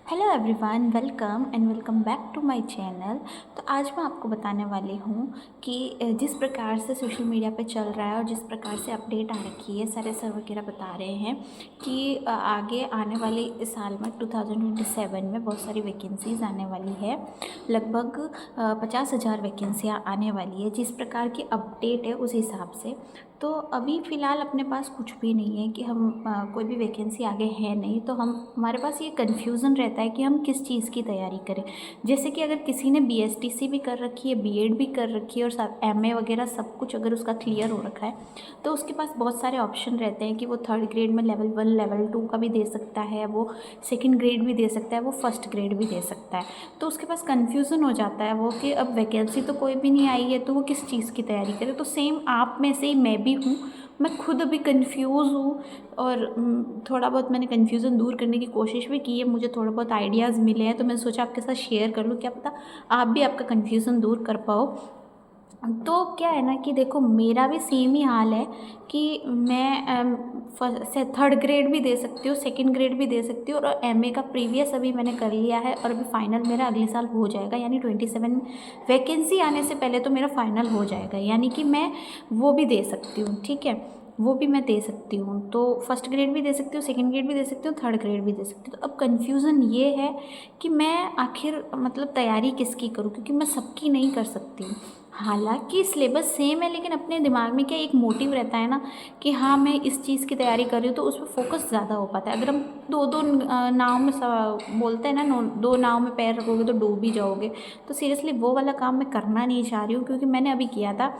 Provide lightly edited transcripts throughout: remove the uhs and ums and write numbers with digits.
Hello everyone, welcome back to my channel. तो आज मैं आपको बताने वाली हूँ कि जिस प्रकार से सोशल मीडिया पे चल रहा है और जिस प्रकार से अपडेट आ रखी है, सारे सर वगैरह बता रहे हैं कि आगे आने वाले इस साल में 2027 में बहुत सारी वैकेंसीज़ आने वाली है। लगभग 50,000 वैकेंसियाँ आने वाली है। जिस प्रकार की अपडेट है उस हिसाब से तो अभी फ़िलहाल अपने पास कुछ भी नहीं है कि हम कोई भी वैकेंसी आगे है नहीं, तो हमारे पास ये कन्फ्यूज़न रहता है कि हम किस चीज़ की तैयारी करें। जैसे कि अगर किसी ने बीएसटीसी भी कर रखी है, बीएड भी कर रखी है और साथ एमए वगैरह सब कुछ अगर उसका क्लियर हो रखा है तो उसके पास बहुत सारे ऑप्शन रहते हैं कि वो थर्ड ग्रेड में लेवल 1 लेवल 2 का भी दे सकता है, वो सेकेंड ग्रेड भी दे सकता है, वो फर्स्ट ग्रेड भी दे सकता है। तो उसके पास कन्फ्यूज़न हो जाता है वो कि अब वैकेंसी तो कोई भी नहीं आई है तो वो किस चीज़ की तैयारी करे। तो सेम आप में से ही मैं भी हूँ, मैं खुद अभी कंफ्यूज हूँ और थोड़ा बहुत मैंने कन्फ्यूज़न दूर करने की कोशिश भी की है। मुझे थोड़ा बहुत आइडियाज़ मिले हैं तो मैंने सोचा आपके साथ शेयर कर लूँ, क्या पता आप भी आपका कन्फ्यूज़न दूर कर पाओ। तो क्या है ना कि देखो, मेरा भी सेम ही हाल है कि मैं थर्ड ग्रेड भी दे सकती हूँ, सेकंड ग्रेड भी दे सकती हूँ और एमए का प्रीवियस अभी मैंने कर लिया है और अभी फाइनल मेरा अगले साल हो जाएगा, यानी 27 वैकेंसी आने से पहले तो मेरा फाइनल हो जाएगा, यानी कि मैं वो भी दे सकती हूँ। ठीक है, वो भी मैं दे सकती हूँ। तो फर्स्ट ग्रेड भी दे सकती हूँ, सेकंड ग्रेड भी दे सकती हूँ, थर्ड ग्रेड भी दे सकती हूँ। तो अब कन्फ्यूज़न ये है कि मैं आखिर मतलब तैयारी किसकी करूँ, क्योंकि मैं सबकी नहीं कर सकती हूँ। हालांकि सिलेबस सेम है लेकिन अपने दिमाग में क्या एक मोटिव रहता है ना कि हाँ मैं इस चीज़ की तैयारी कर रही हूँ, तो उस पर फोकस ज़्यादा हो पाता है। अगर हम दो दो नाव में बोलते हैं ना, दो नाव में पैर रखोगे तो डूब ही जाओगे। तो सीरियसली वो वाला काम मैं करना नहीं चाह रही हूँ, क्योंकि मैंने अभी किया था,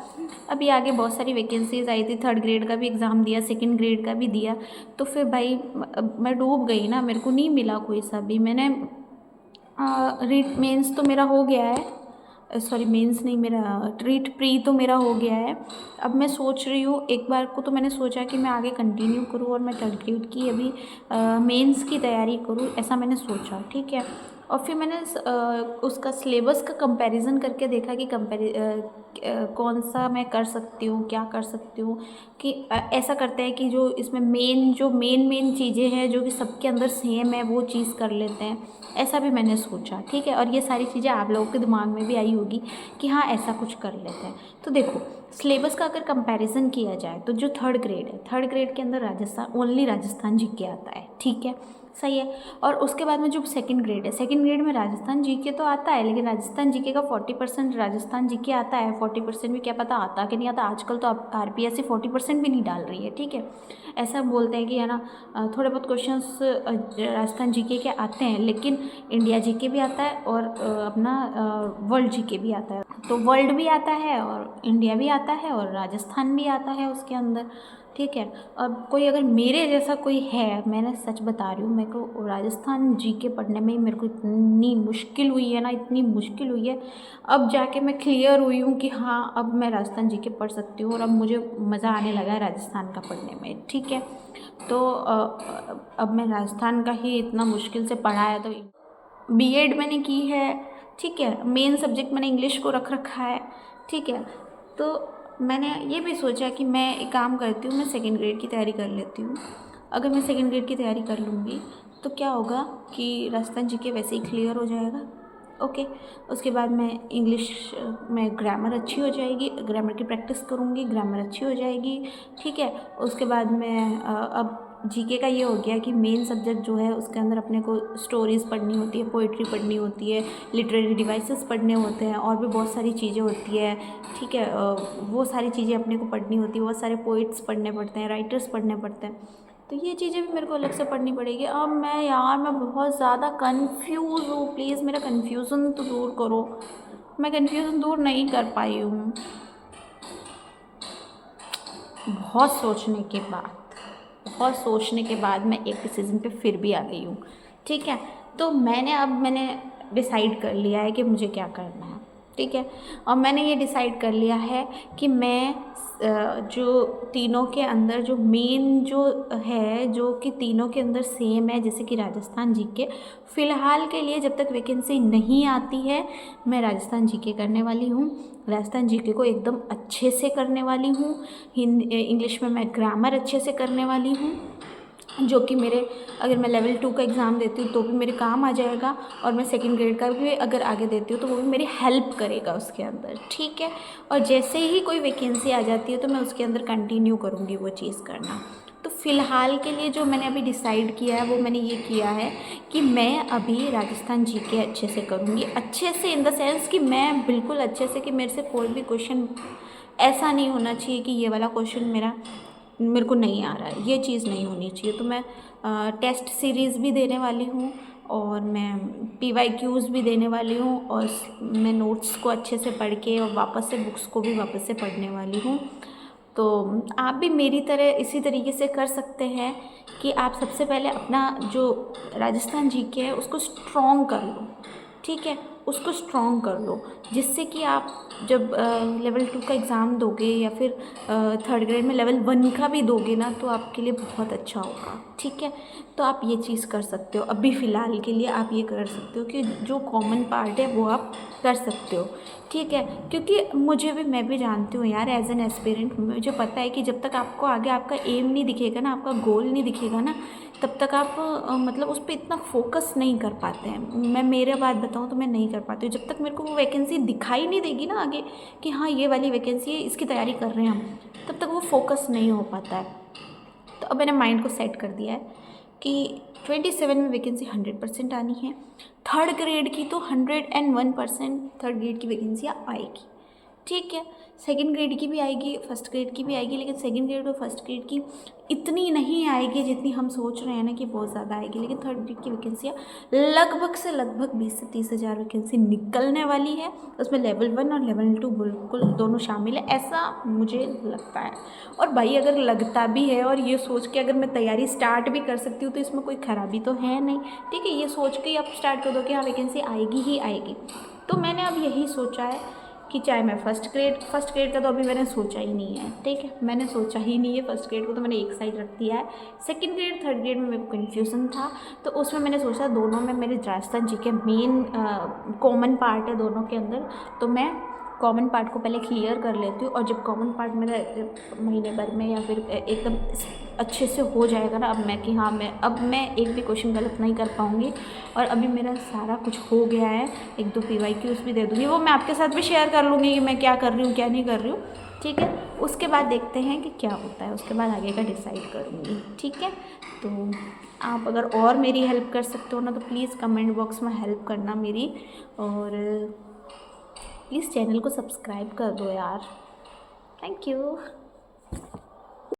अभी आगे बहुत सारी वैकेंसीज आई थी, थर्ड ग्रेड का भी एग्ज़ाम दिया, सेकेंड ग्रेड का भी दिया, तो फिर भाई मैं डूब गई ना, मेरे को नहीं मिला कोई सा भी। मैंने रीट मेंस तो मेरा हो गया है, सॉरी मेंस नहीं, मेरा रीट प्री तो मेरा हो गया है। अब मैं सोच रही हूँ, एक बार को तो मैंने सोचा कि मैं आगे कंटिन्यू करूँ और मैं थर्ड ग्रेड की अभी मेंस की तैयारी करूँ, ऐसा मैंने सोचा। ठीक है, और फिर मैंने उसका सिलेबस का कंपैरिजन करके देखा कि कौन सा मैं कर सकती हूँ, क्या कर सकती हूँ। कि ऐसा करते हैं कि जो इसमें मेन चीज़ें हैं जो कि सबके अंदर सेम है वो चीज़ कर लेते हैं, ऐसा भी मैंने सोचा। ठीक है, और ये सारी चीज़ें आप लोगों के दिमाग में भी आई होगी कि हाँ ऐसा कुछ कर लेते हैं। तो देखो, सिलेबस का अगर कंपैरिजन किया जाए तो जो थर्ड ग्रेड है, थर्ड ग्रेड के अंदर राजस्थान, ओनली राजस्थान जीके आता है। ठीक है, सही है। और उसके बाद में जो सेकंड ग्रेड है, सेकंड ग्रेड में राजस्थान जीके तो आता है, लेकिन राजस्थान जीके का 40% राजस्थान जीके आता है, 40% भी क्या पता आता कि नहीं आता। आजकल तो अब आरपीएससी 40% भी नहीं डाल रही है। ठीक है, ऐसा बोलते हैं कि है ना, थोड़े बहुत क्वेश्चंस राजस्थान जीके के आते हैं, लेकिन इंडिया जीके भी आता है और अपना वर्ल्ड जीके भी आता है। तो वर्ल्ड भी आता है और इंडिया भी आता है और राजस्थान भी आता है उसके अंदर। ठीक है, अब कोई अगर मेरे जैसा कोई है, मैंने सच बता रही हूँ, मेरे को राजस्थान जीके पढ़ने में ही मेरे को इतनी मुश्किल हुई है ना, इतनी मुश्किल हुई है। अब जाके मैं क्लियर हुई हूँ कि हाँ अब मैं राजस्थान जीके पढ़ सकती हूँ और अब मुझे मज़ा आने लगा है राजस्थान का पढ़ने में। ठीक है, तो अब मैं राजस्थान का ही इतना मुश्किल से पढ़ा है, तो बीएड मैंने की है। ठीक है, मेन सब्जेक्ट मैंने इंग्लिश को रख रखा है। ठीक है, तो मैंने ये भी सोचा कि मैं एक काम करती हूँ, मैं सेकेंड ग्रेड की तैयारी कर लेती हूँ। अगर मैं सेकेंड ग्रेड की तैयारी कर लूँगी तो क्या होगा कि राजस्थान जीके वैसे ही क्लियर हो जाएगा। ओके, उसके बाद मैं इंग्लिश में ग्रामर अच्छी हो जाएगी, ग्रामर की प्रैक्टिस करूँगी, ग्रामर अच्छी हो जाएगी। ठीक है, उसके बाद मैं अब जीके का ये हो गया कि मेन सब्जेक्ट जो है उसके अंदर अपने को स्टोरीज़ पढ़नी होती है, पोइट्री पढ़नी होती है, लिटरेरी डिवाइसेस पढ़ने होते हैं और भी बहुत सारी चीज़ें होती है। ठीक है, वो सारी चीज़ें अपने को पढ़नी होती है, बहुत सारे पोइट्स पढ़ने पड़ते हैं, राइटर्स पढ़ने पड़ते हैं, तो ये चीज़ें भी मेरे को अलग से पढ़नी पड़ेगी। अब मैं बहुत ज़्यादा कन्फ्यूज़ हूँ, प्लीज़ मेरा कन्फ्यूज़न तो दूर करो। मैं कन्फ्यूज़न दूर नहीं कर पाई हूँ, बहुत सोचने के बाद मैं एक डिसीज़न पे फिर भी आ गई हूँ। ठीक है, तो मैंने डिसाइड कर लिया है कि मुझे क्या करना है। ठीक है, और मैंने ये डिसाइड कर लिया है कि मैं जो तीनों के अंदर जो मेन जो है, जो कि तीनों के अंदर सेम है, जैसे कि राजस्थान जीके, फ़िलहाल के लिए जब तक वैकेंसी नहीं आती है मैं राजस्थान जीके करने वाली हूँ। राजस्थान जीके को एकदम अच्छे से करने वाली हूँ। इंग्लिश में मैं ग्रामर अच्छे से करने वाली हूँ। जो कि मेरे अगर मैं लेवल 2 का एग्ज़ाम देती हूँ तो भी मेरे काम आ जाएगा, और मैं सेकंड ग्रेड का भी अगर आगे देती हूँ तो वो भी मेरी हेल्प करेगा उसके अंदर, ठीक है। और जैसे ही कोई वैकेंसी आ जाती है तो मैं उसके अंदर कंटिन्यू करूँगी वो चीज़ करना। तो फ़िलहाल के लिए जो मैंने अभी डिसाइड किया है वो मैंने ये किया है कि मैं अभी राजस्थान जीके अच्छे से करूँगी, अच्छे से इन द सेंस कि मैं बिल्कुल अच्छे से, कि मेरे से कोई भी क्वेश्चन ऐसा नहीं होना चाहिए कि ये वाला क्वेश्चन मेरे को नहीं आ रहा है, ये चीज़ नहीं होनी चाहिए। तो मैं टेस्ट सीरीज़ भी देने वाली हूँ, और मैं PYQs भी देने वाली हूँ, और मैं नोट्स को अच्छे से पढ़ के और वापस से बुक्स को भी वापस से पढ़ने वाली हूँ। तो आप भी मेरी तरह इसी तरीके से कर सकते हैं कि आप सबसे पहले अपना जो राजस्थान जीके है उसको स्ट्रॉन्ग कर लो, ठीक है, उसको स्ट्रॉन्ग कर लो, जिससे कि आप जब लेवल 2 का एग्ज़ाम दोगे या फिर थर्ड ग्रेड में लेवल 1 का भी दोगे ना, तो आपके लिए बहुत अच्छा होगा, ठीक है। तो आप ये चीज़ कर सकते हो, अभी फ़िलहाल के लिए आप ये कर सकते हो कि जो कॉमन पार्ट है वो आप कर सकते हो, ठीक है। क्योंकि मैं भी जानती हूँ यार, एज एन एस्पिरेंट मुझे पता है कि जब तक आपको आगे आपका एम नहीं दिखेगा ना, आपका गोल नहीं दिखेगा ना, तब तक आप मतलब उस पर इतना फोकस नहीं कर पाते हैं। मैं मेरे बात बताऊँ तो मैं नहीं कर पाती हूँ, जब तक मेरे को वो वैकेंसी दिखाई नहीं देगी ना आगे कि हाँ ये वाली वैकेंसी है, इसकी तैयारी कर रहे हैं हम, तब तक वो फोकस नहीं हो पाता है। तो अब मैंने माइंड को सेट कर दिया है कि 27 में वैकेंसी 100% आनी है, थर्ड ग्रेड की तो 101% थर्ड ग्रेड की वैकेंसियाँ आएगी, ठीक है। सेकंड ग्रेड की भी आएगी, फर्स्ट ग्रेड की भी आएगी, लेकिन सेकंड ग्रेड और फर्स्ट ग्रेड की इतनी नहीं आएगी जितनी हम सोच रहे हैं ना कि बहुत ज़्यादा आएगी। लेकिन थर्ड ग्रेड की वैकेंसियाँ लगभग से लगभग 20 से 30 हज़ार वैकेंसी निकलने वाली है। उसमें लेवल 1 और लेवल 2 बिल्कुल दोनों शामिल है, ऐसा मुझे लगता है। और भाई अगर लगता भी है और ये सोच के अगर मैं तैयारी स्टार्ट भी कर सकती हूँ तो इसमें कोई ख़राबी तो है नहीं, ठीक है। ये सोच के ही आप स्टार्ट कर दो कि हाँ वैकेंसी आएगी ही आएगी। तो मैंने अब यही सोचा है कि चाहे मैं फर्स्ट ग्रेड का तो अभी मैंने सोचा ही नहीं है, ठीक है, मैंने सोचा ही नहीं है फर्स्ट ग्रेड को, तो मैंने एक साइड रख दिया है। सेकंड ग्रेड थर्ड ग्रेड में मेरे को कन्फ्यूज़न था, तो उसमें मैंने सोचा दोनों में मेरे राजस्थान जी के मेन कॉमन पार्ट है दोनों के अंदर, तो मैं कॉमन पार्ट को पहले क्लियर कर लेती हूँ। और जब कॉमन पार्ट मेरा महीने भर में या फिर एकदम अच्छे से हो जाएगा ना, अब मैं एक भी क्वेश्चन गलत नहीं कर पाऊँगी, और अभी मेरा सारा कुछ हो गया है, 1-2 PYQs भी दे दूँगी, वो मैं आपके साथ भी शेयर कर लूँगी कि मैं क्या कर रही हूँ क्या नहीं कर रही हूँ, ठीक है। उसके बाद देखते हैं कि क्या होता है, उसके बाद आगे का डिसाइड करूँगी, ठीक है। तो आप अगर और मेरी हेल्प कर सकते हो ना तो प्लीज़ कमेंट बॉक्स में हेल्प करना मेरी, और प्लीज़ चैनल को सब्सक्राइब कर दो यार, थैंक यू।